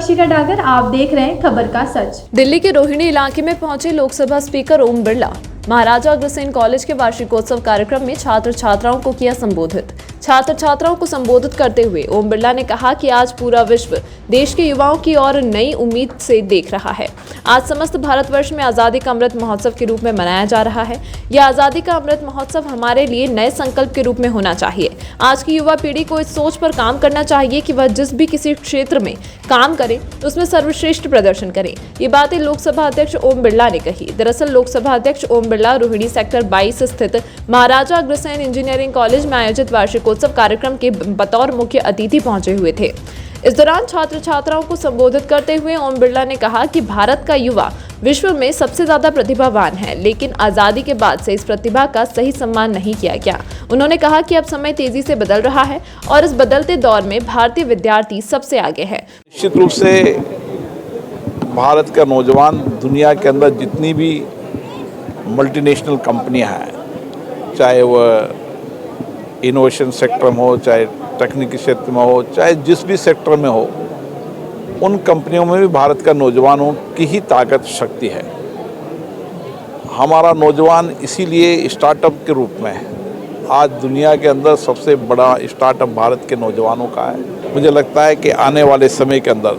वर्षिका डागर, आप देख रहे हैं खबर का सच। दिल्ली के रोहिणी इलाके में पहुंचे लोकसभा स्पीकर ओम बिरला। महाराजा अग्रसेन कॉलेज के वार्षिकोत्सव कार्यक्रम में छात्र छात्राओं को किया संबोधित। छात्र छात्राओं को संबोधित करते हुए ओम बिरला ने कहा कि आज पूरा विश्व देश के युवाओं की ओर नई उम्मीद से देख रहा है। आज समस्त भारतवर्ष में आजादी का अमृत महोत्सव के रूप में मनाया जा रहा है। यह आजादी का अमृत महोत्सव हमारे लिए नए संकल्प के रूप में होना चाहिए। आज की युवा पीढ़ी को इस सोच पर काम करना चाहिए कि वह जिस भी किसी क्षेत्र में काम करे उसमें सर्वश्रेष्ठ प्रदर्शन करें। ये बातें लोकसभा अध्यक्ष ओम बिरला ने कही। दरअसल लोकसभा अध्यक्ष ओम बिरला रोहिणी सेक्टर 22 स्थित महाराजा अग्रसेन इंजीनियरिंग कॉलेज में आयोजित वार्षिकोत्सव कार्यक्रम के बतौर मुख्य अतिथि पहुंचे हुए थे। इस दौरान छात्र छात्राओं को संबोधित करते हुए ओम बिरला ने कहा कि भारत का युवा विश्व में सबसे ज्यादा प्रतिभावान है, लेकिन आजादी के बाद से इस प्रतिभा का सही सम्मान नहीं किया गया। उन्होंने कहा कि अब समय तेजी से बदल रहा है और इस बदलते दौर में भारतीय विद्यार्थी सबसे आगे है। निश्चित रूप से भारत का नौजवान दुनिया के अंदर जितनी भी मल्टीनेशनल कंपनियां हैं, चाहे वह इनोवेशन सेक्टर में हो, चाहे तकनीकी क्षेत्र में हो, चाहे जिस भी सेक्टर में हो, उन कंपनियों में भी भारत का नौजवानों की ही ताकत शक्ति है। हमारा नौजवान इसीलिए स्टार्टअप के रूप में है। आज दुनिया के अंदर सबसे बड़ा स्टार्टअप भारत के नौजवानों का है। मुझे लगता है कि आने वाले समय के अंदर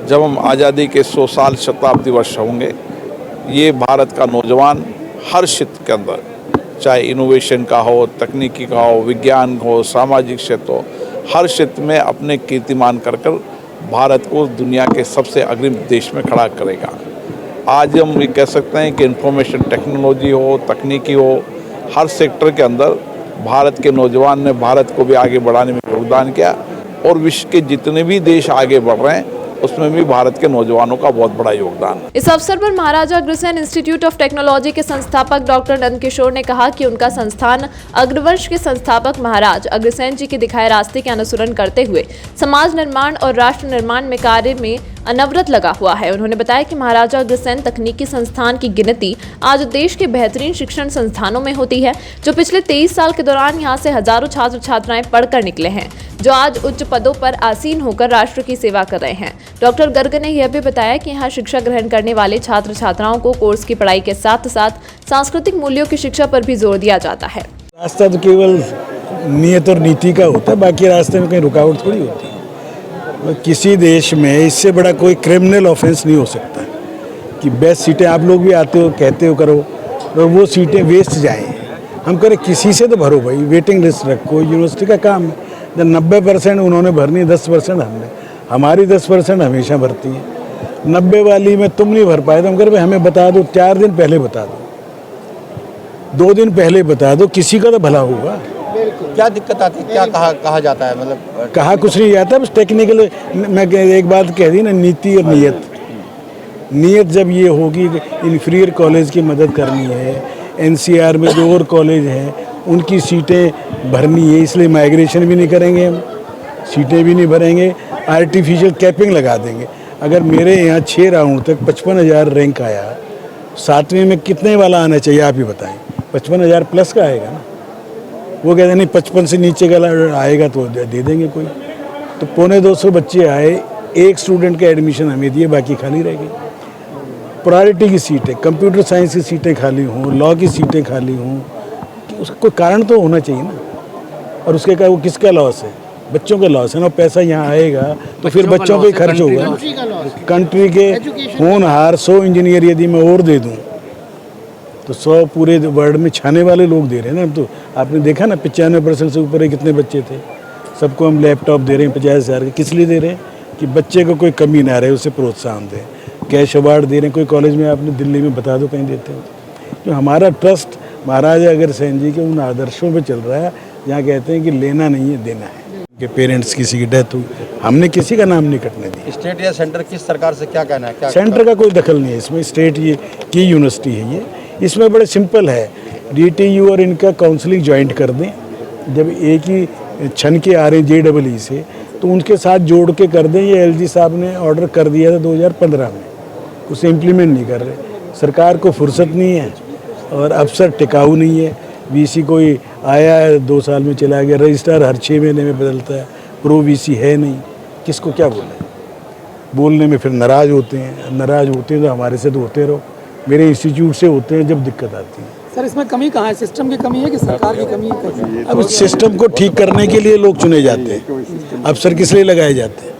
जब हम आज़ादी के 100 साल शताब्दी वर्ष होंगे, ये भारत का नौजवान हर क्षेत्र के अंदर, चाहे इनोवेशन का हो, तकनीकी का हो, विज्ञान हो, सामाजिक क्षेत्र हो, हर क्षेत्र में अपने कीर्तिमान कर भारत को दुनिया के सबसे अग्रिम देश में खड़ा करेगा। आज हम ये कह सकते हैं कि इंफॉर्मेशन टेक्नोलॉजी हो, तकनीकी हो, हर सेक्टर के अंदर भारत के नौजवान ने भारत को भी आगे बढ़ाने में योगदान किया और विश्व के जितने भी देश आगे बढ़ रहे हैं उसमें भी भारत के नौजवानों का बहुत बड़ा योगदान है। इस अवसर पर Maharaja Agrasen institute of technology के संस्थापक डॉक्टर नंदकिशोर ने कहा कि उनका संस्थान अग्रवर्ष के संस्थापक महाराज अग्रसेन जी के दिखाए रास्ते के अनुसरण करते हुए समाज निर्माण और राष्ट्र निर्माण में कार्य में अनवरत लगा हुआ है। उन्होंने बताया कि महाराजा अग्रसेन तकनीकी संस्थान की गिनती आज देश के बेहतरीन शिक्षण संस्थानों में होती है, जो पिछले 23 साल के दौरान यहाँ से हजारों छात्र छात्राएं पढ़कर निकले हैं, जो आज उच्च पदों पर आसीन होकर राष्ट्र की सेवा कर रहे हैं। डॉक्टर गर्ग ने यह भी बताया कि यहाँ शिक्षा ग्रहण करने वाले छात्र छात्राओं को कोर्स की पढ़ाई के साथ साथ सांस्कृतिक मूल्यों की शिक्षा पर भी जोर दिया जाता है। रास्ता तो केवल नियत और नीति का होता है, बाकी रास्ते में कहीं रुकावट थोड़ी होती है। किसी देश में इससे बड़ा कोई क्रिमिनल ऑफेंस नहीं हो सकता कि बेस्ट सीटें आप लोग भी आते हो, कहते हो करो, और वो सीटें वेस्ट जाएं। हम करें किसी से तो भरो भाई, वेटिंग लिस्ट रखो, यूनिवर्सिटी का काम है। जब 90% उन्होंने भरनी, 10% हमने, हमारी 10% हमेशा भरती है। 90 वाली में तुम नहीं भर पाए तो हम करें भाई हमें बता दो, 4 दिन पहले बता दो, 2 दिन पहले बता दो, किसी का तो भला होगा। क्या दिक्कत आती है, क्या कहा जाता है? मतलब कहा कुछ नहीं जाता, बस टेक्निकल। मैं एक बात कह दी ना, नीति और नियत। नियत जब ये होगी इंफीरियर कॉलेज की मदद करनी है, एनसीआर में जो और कॉलेज हैं उनकी सीटें भरनी है, इसलिए माइग्रेशन भी नहीं करेंगे हम, सीटें भी नहीं भरेंगे, आर्टिफिशियल कैपिंग लगा देंगे। अगर मेरे यहाँ 6 राउंड तक 55,000 रैंक आया, 7वीं में कितने वाला आना चाहिए आप ही बताएं? 55,000 प्लस का आएगा ना। वो कहते नहीं 55 से नीचे का आएगा तो दे देंगे कोई। तो 250 बच्चे आए, एक स्टूडेंट का एडमिशन हमें दिए, बाकी खाली रह गई। प्रायोरिटी की सीटें, कंप्यूटर साइंस की सीटें खाली हों, लॉ की सीटें खाली हों, उसका कोई कारण तो होना चाहिए ना। और उसके का वो किसका लॉस है? बच्चों का लॉस है ना। पैसा यहाँ आएगा तो फिर बच्चों पे खर्च होगा। कंट्री के होनहार 100 इंजीनियर यदि मैं और दे दूँ तो 100 पूरे वर्ल्ड में छाने वाले लोग दे रहे हैं ना। तो आपने देखा ना 95% से ऊपर कितने बच्चे थे। सबको हम लैपटॉप दे रहे हैं 50,000 के। किस लिए दे रहे हैं? कि बच्चे को कोई कमी ना रहे, उसे प्रोत्साहन दें। कैश अवार्ड दे रहे हैं, कोई कॉलेज में आपने दिल्ली में बता दो कहीं देते हो। जो हमारा ट्रस्ट महाराजा अग्रसेन जी के उन आदर्शों पे चल रहा है, जहाँ कहते हैं कि लेना नहीं है देना है। कि पेरेंट्स किसी की डेथ हुई, हमने किसी का नाम नहीं कटने दिया। स्टेट या सेंटर किस सरकार से क्या कहना है? क्या सेंटर का कोई दखल नहीं है इसमें। स्टेट ये की यूनिवर्सिटी है ये। इसमें बड़े सिंपल है, DTU और इनका काउंसलिंग ज्वाइंट कर दें। जब एक ही छन के आ रहे हैं JEE से, तो उनके साथ जोड़ के कर दें। ये LG साहब ने ऑर्डर कर दिया था 2015 में, उसे इम्प्लीमेंट नहीं कर रहे। सरकार को फुर्सत नहीं है और अफसर टिकाऊ नहीं है। VC कोई आया है 2 साल में चला गया, रजिस्ट्रार हर 6 महीने में बदलता है, प्रो VC है नहीं, किसको क्या बोले। बोलने में फिर नाराज़ होते हैं। नाराज़ होते हैं तो हमारे से तो होते रहो, मेरे इंस्टीट्यूट से होते हैं जब दिक्कत आती है। सर इसमें कमी कहाँ है? सिस्टम की कमी है कि सरकार की कमी है? अब उस सिस्टम को ठीक करने के लिए लोग चुने जाते हैं। अफसर किस लिए लगाए जाते हैं?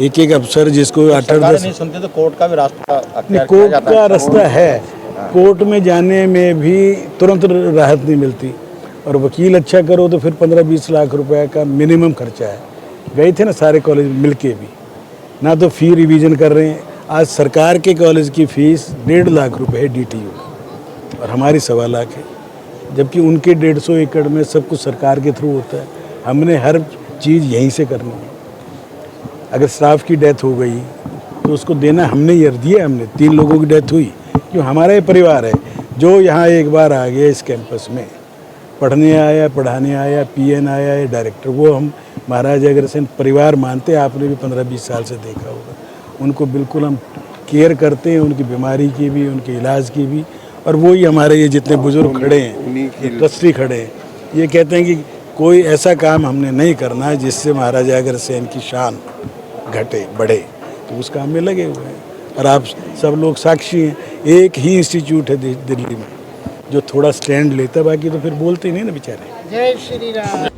एक एक अफसर जिसको 8-10 नहीं सुनते तो कोर्ट का भी रास्ता अख्तियार किया कोर्ट जाता का है। रास्ता है, कोर्ट में जाने में भी तुरंत राहत नहीं मिलती, और वकील अच्छा करो तो फिर 15-20 लाख रुपए का मिनिमम खर्चा है। गए थे ना सारे कॉलेज मिलके भी, ना तो फी रिवीजन कर रहे हैं। आज सरकार के कॉलेज की फीस 1.5 लाख रुपए है DTU और हमारी 1.25 लाख है, जबकि उनके 150 एकड़ में सब कुछ सरकार के थ्रू होता है। हमने हर चीज़ यहीं से करनी है। अगर स्टाफ की डेथ हो गई तो उसको देना हमने ही दिया। हमने 3 लोगों की डेथ हुई, क्यों? हमारा ये परिवार है जो यहाँ एक बार आ गया इस कैंपस में, पढ़ने आया, पढ़ाने आया, PN आया है, डायरेक्टर, वो हम महाराजा अग्रसेन परिवार मानते हैं। आपने भी 15-20 साल से देखा होगा। उनको बिल्कुल हम केयर करते हैं, उनकी बीमारी की भी, उनके इलाज की भी। और वही हमारे ये जितने बुजुर्ग खड़े हैं, ये ट्रस्टी खड़े हैं, ये कहते हैं कि कोई ऐसा काम हमने नहीं करना है जिससे महाराजा अग्रसेन की शान घटे बढ़े, तो उस काम में लगे हुए हैं। और आप सब लोग साक्षी हैं। एक ही इंस्टीट्यूट है दिल्ली में जो थोड़ा स्टैंड लेता है, बाकी तो फिर बोलते ही नहीं ना बेचारे।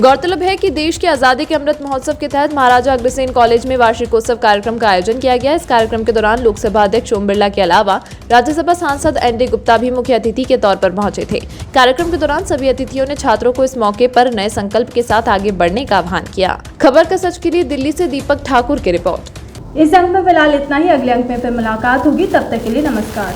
गौरतलब है कि देश की आजादी के अमृत महोत्सव के तहत महाराजा अग्रसेन कॉलेज में वार्षिकोत्सव कार्यक्रम का आयोजन किया गया। इस कार्यक्रम के दौरान लोकसभा अध्यक्ष ओम बिरला के अलावा राज्यसभा सांसद ND गुप्ता भी मुख्य अतिथि के तौर पर पहुंचे थे। कार्यक्रम के दौरान सभी अतिथियों ने छात्रों को इस मौके पर नए संकल्प के साथ आगे बढ़ने का आह्वान किया। खबर का सच के लिए दिल्ली से दीपक ठाकुर की रिपोर्ट। इस अंक में फिलहाल इतना ही। अगले अंक में फिर मुलाकात होगी, तब तक के लिए नमस्कार।